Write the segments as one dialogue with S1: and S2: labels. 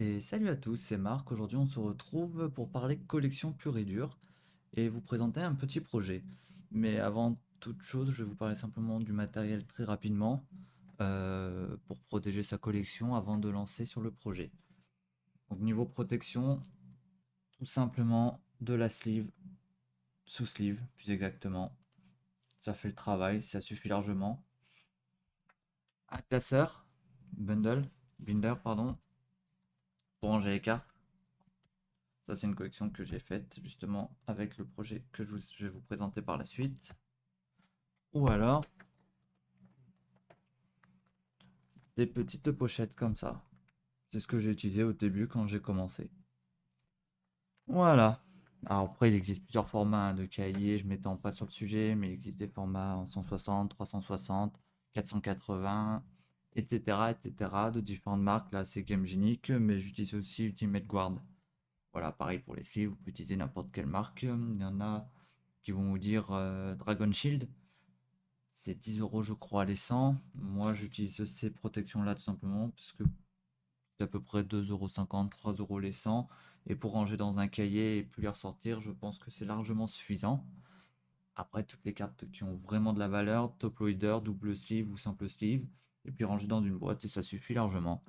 S1: Et salut à tous, c'est Marc. Aujourd'hui, on se retrouve pour parler collection pure et dure et vous présenter un petit projet. Mais avant toute chose, je vais vous parler simplement du matériel très rapidement pour protéger sa collection avant de lancer sur le projet. Donc, niveau protection, tout simplement de la sleeve, sous-sleeve plus exactement. Ça fait le travail, ça suffit largement. Un classeur, binder, pardon, pour ranger les cartes. Ça, c'est une collection que j'ai faite justement avec le projet que je vais vous présenter par la suite. Ou alors des petites pochettes comme ça. C'est ce que j'ai utilisé au début quand j'ai commencé. Voilà. Alors après, il existe plusieurs formats de cahiers, je m'étends pas sur le sujet, mais il existe des formats en 160, 360, 480, etc., etc., de différentes marques. Là, c'est Game Genic, mais j'utilise aussi Ultimate Guard. Voilà, pareil pour les cils, vous pouvez utiliser n'importe quelle marque. Il y en a qui vont vous dire Dragon Shield. C'est 10 euros, je crois, les 100. Moi, j'utilise ces protections-là tout simplement parce que c'est à peu près 2,50 €, 3 euros les 100. Et pour ranger dans un cahier et puis les ressortir, je pense que c'est largement suffisant. Après, toutes les cartes qui ont vraiment de la valeur, top loader, double sleeve ou simple sleeve, et puis ranger dans une boîte et ça suffit largement.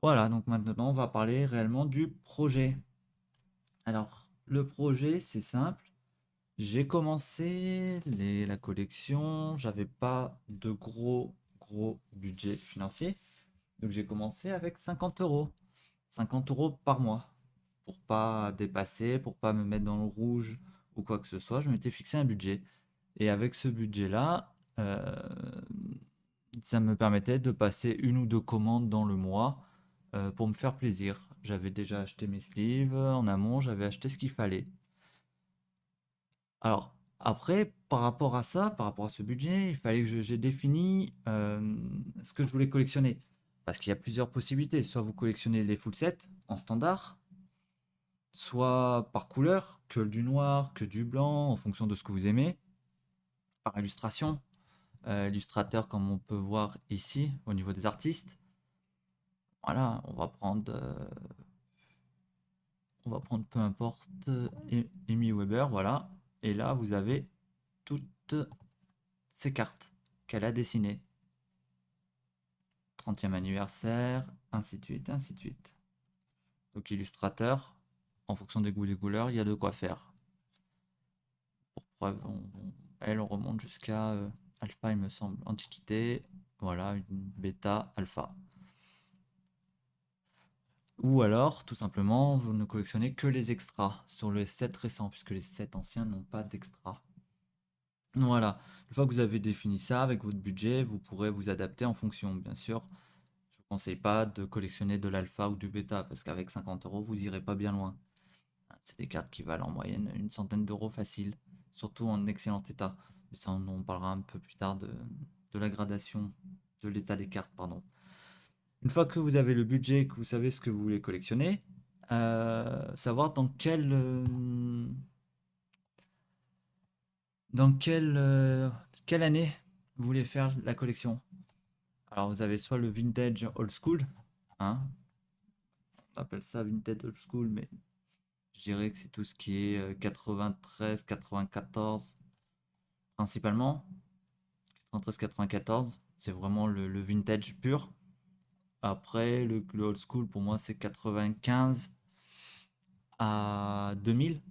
S1: Voilà, donc maintenant, on va parler réellement du projet. Alors, le projet, c'est simple. J'ai commencé la collection, j'avais pas de gros budget financier, donc j'ai commencé avec 50 euros. 50 euros par mois. Pour pas dépasser, pour pas me mettre dans le rouge ou quoi que ce soit, je m'étais fixé un budget. Et avec ce budget-là, ça me permettait de passer une ou deux commandes dans le mois pour me faire plaisir. J'avais déjà acheté mes sleeves en amont, j'avais acheté ce qu'il fallait. Alors, après, par rapport à ça, par rapport à ce budget, il fallait que j'ai défini ce que je voulais collectionner. Parce qu'il y a plusieurs possibilités. Soit vous collectionnez les full sets en standard, soit par couleur, que du noir, que du blanc, en fonction de ce que vous aimez. Par illustration, illustrateur comme on peut voir ici au niveau des artistes. Voilà, on va prendre peu importe Amy Weber, voilà. Et là, vous avez toutes ces cartes qu'elle a dessinées. 30e anniversaire, ainsi de suite, ainsi de suite. Donc illustrateur, en fonction des goûts des couleurs, il y a de quoi faire. Pour preuve, on remonte jusqu'à alpha, il me semble, antiquité, voilà, une bêta, alpha. Ou alors, tout simplement, vous ne collectionnez que les extras sur les sets récents, puisque les sets anciens n'ont pas d'extras. Voilà, une fois que vous avez défini ça avec votre budget, vous pourrez vous adapter en fonction, bien sûr. Je ne vous conseille pas de collectionner de l'alpha ou du bêta, parce qu'avec 50 euros, vous irez pas bien loin. C'est des cartes qui valent en moyenne une centaine d'euros facile, surtout en excellent état. Mais ça, on en parlera un peu plus tard de la gradation, de l'état des cartes, pardon. Une fois que vous avez le budget, que vous savez ce que vous voulez collectionner, savoir quelle année vous voulez faire la collection. Alors vous avez soit le vintage old school, hein, on appelle ça vintage old school, mais je dirais que c'est tout ce qui est 93, 94 principalement. 93-94, c'est vraiment le vintage pur. Après, le old school pour moi c'est 95 à 2000.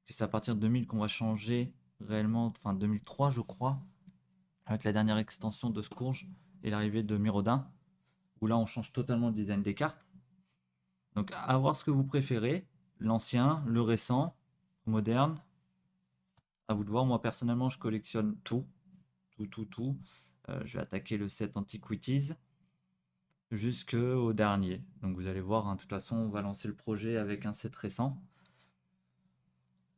S1: C'est à partir de 2000 qu'on va changer réellement, enfin 2003 je crois, avec la dernière extension de Scourge et l'arrivée de Mirodin, où là on change totalement le design des cartes. Donc à voir ce que vous préférez, l'ancien, le récent, moderne, à vous de voir. Moi personnellement je collectionne tout, tout, tout, tout. Je vais attaquer le set Antiquities jusqu'au dernier. Donc vous allez voir, hein, de toute façon, on va lancer le projet avec un set récent.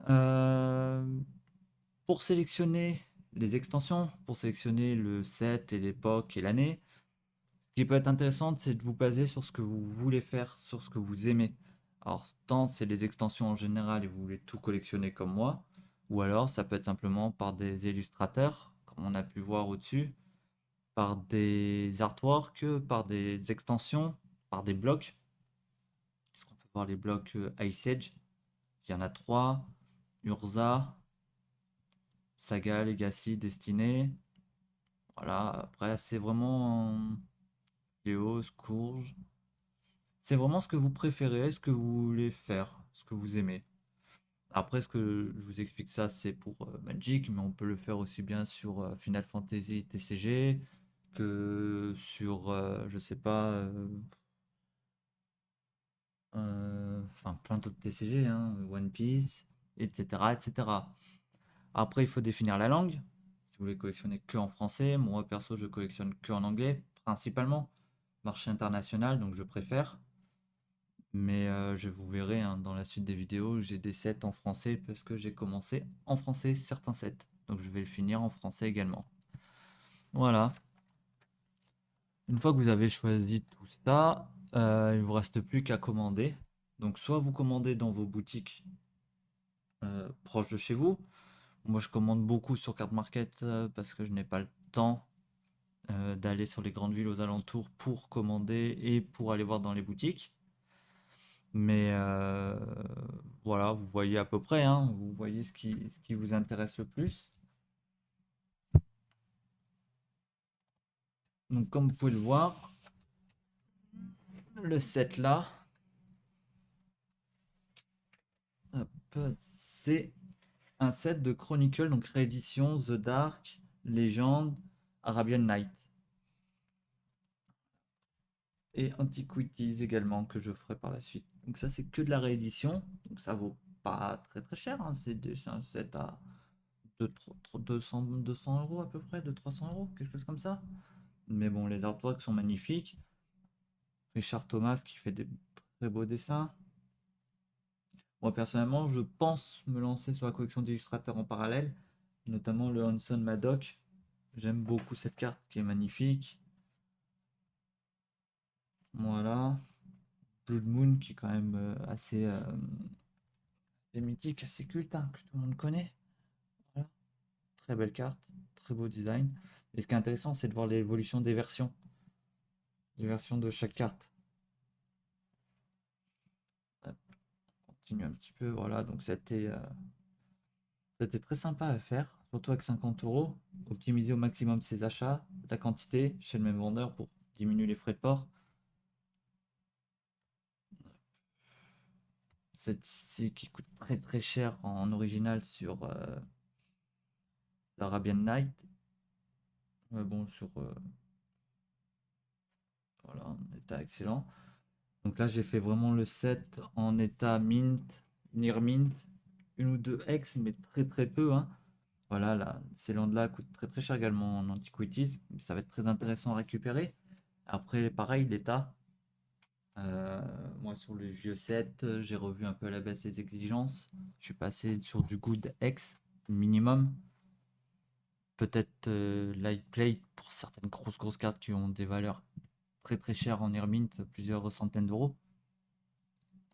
S1: Euh, pour sélectionner les extensions, pour sélectionner le set et l'époque et l'année, ce qui peut être intéressant, c'est de vous baser sur ce que vous voulez faire, sur ce que vous aimez. Alors, tant c'est les extensions en général et vous voulez tout collectionner comme moi, ou alors ça peut être simplement par des illustrateurs, comme on a pu voir au-dessus, par des artworks, par des extensions, par des blocs. voir les blocs Ice Age. Il y en a 3. Urza, Saga, Legacy, Destinée. Voilà, après c'est vraiment Léo, Scourge. C'est vraiment ce que vous préférez, ce que vous voulez faire, ce que vous aimez. Après, ce que je vous explique ça, c'est pour Magic, mais on peut le faire aussi bien sur Final Fantasy TCG que sur, je sais pas, enfin plein d'autres TCG, hein, One Piece, etc., etc. Après, il faut définir la langue. Si vous voulez collectionner que en français, moi perso, je collectionne que en anglais, principalement. Marché international, donc je préfère. Mais vous verrez hein, dans la suite des vidéos, j'ai des sets en français parce que j'ai commencé en français certains sets. Donc je vais le finir en français également. Voilà. Une fois que vous avez choisi tout ça, il ne vous reste plus qu'à commander. Donc soit vous commandez dans vos boutiques proches de chez vous. Moi je commande beaucoup sur Card Market parce que je n'ai pas le temps d'aller sur les grandes villes aux alentours pour commander et pour aller voir dans les boutiques. Mais voilà, vous voyez à peu près, hein, vous voyez ce qui vous intéresse le plus. Donc comme vous pouvez le voir, le set là, c'est un set de Chronicle, donc réédition The Dark, Legend, Arabian Night. Et Antiquities également, que je ferai par la suite. Donc ça c'est que de la réédition, donc ça vaut pas très très cher, hein. C'est un set à 200 euros à peu près, de 300 euros, quelque chose comme ça. Mais bon, les artworks sont magnifiques. Richard Thomas qui fait des très beaux dessins. Moi personnellement, je pense me lancer sur la collection d'illustrateurs en parallèle, notamment le Hanson Madoc. J'aime beaucoup cette carte qui est magnifique. Voilà. Blood Moon qui est quand même assez mythique, assez culte, hein, que tout le monde connaît. Voilà. Très belle carte, très beau design. Et ce qui est intéressant, c'est de voir l'évolution des versions. Les versions de chaque carte. Hop, on continue un petit peu, voilà, donc c'était très sympa à faire, surtout avec 50 euros. Optimiser au maximum ses achats, la quantité chez le même vendeur pour diminuer les frais de port. Cette ci qui coûte très très cher en original sur l'Arabian Night. Mais bon, voilà, en état excellent. Donc là, j'ai fait vraiment le set en état mint, near mint, une ou deux X, mais très très peu, hein. Voilà, là, ces landes-là coûtent très très cher également en antiquities, mais ça va être très intéressant à récupérer. Après, pareil, l'état. Moi, sur le vieux set, j'ai revu un peu à la baisse les exigences. Je suis passé sur du good X minimum. Peut-être light plate pour certaines grosses cartes qui ont des valeurs très très chères en Airmint, plusieurs centaines d'euros.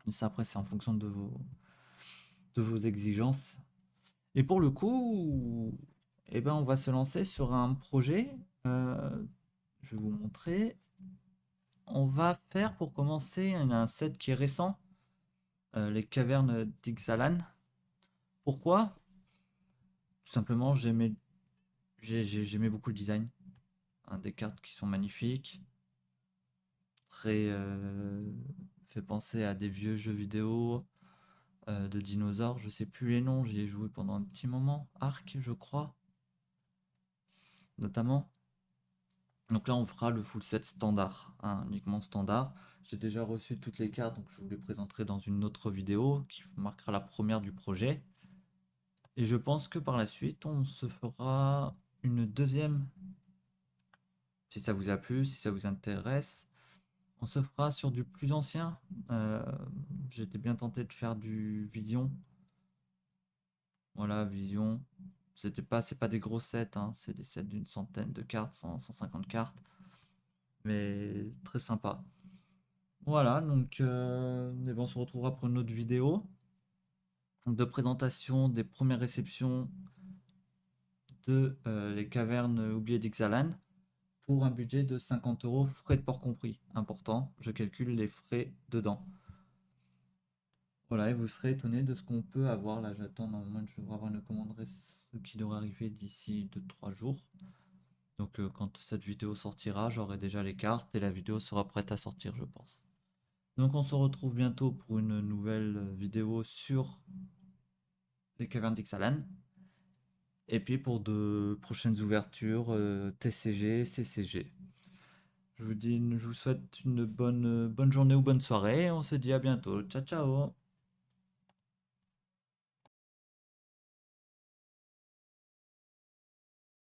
S1: Mais ça, après, c'est en fonction de vos exigences. Et pour le coup, eh ben, on va se lancer sur un projet. Je vais vous montrer. On va faire pour commencer un set qui est récent, les cavernes d'Ixalan. Pourquoi? Tout simplement, j'aimais beaucoup le design. Des cartes qui sont magnifiques, très fait penser à des vieux jeux vidéo de dinosaures. Je sais plus les noms, j'y ai joué pendant un petit moment. Arc, je crois, notamment. Donc là, on fera le full set standard, hein, uniquement standard. J'ai déjà reçu toutes les cartes, donc je vous les présenterai dans une autre vidéo qui marquera la première du projet. Et je pense que par la suite, on se fera une deuxième, si ça vous a plu, si ça vous intéresse. On se fera sur du plus ancien. Euh, J'étais bien tenté de faire du Vision. Voilà, Vision. C'est pas des gros sets, hein, c'est des sets d'une centaine de cartes, 150 cartes. Mais très sympa. Voilà, donc mais bon, on se retrouvera pour une autre vidéo de présentation des premières réceptions de les cavernes oubliées d'Ixalan pour un budget de 50 euros, frais de port compris. Important, je calcule les frais dedans. Voilà, et vous serez étonné de ce qu'on peut avoir. Là, j'attends, normalement, je devrais avoir une commande qui devrait arriver d'ici 2 3 jours. Donc, quand cette vidéo sortira, j'aurai déjà les cartes et la vidéo sera prête à sortir, je pense. Donc, on se retrouve bientôt pour une nouvelle vidéo sur les cavernes d'Ixalan. Et puis pour de prochaines ouvertures TCG, CCG. Je vous souhaite une bonne journée ou bonne soirée. On se dit à bientôt. Ciao, ciao.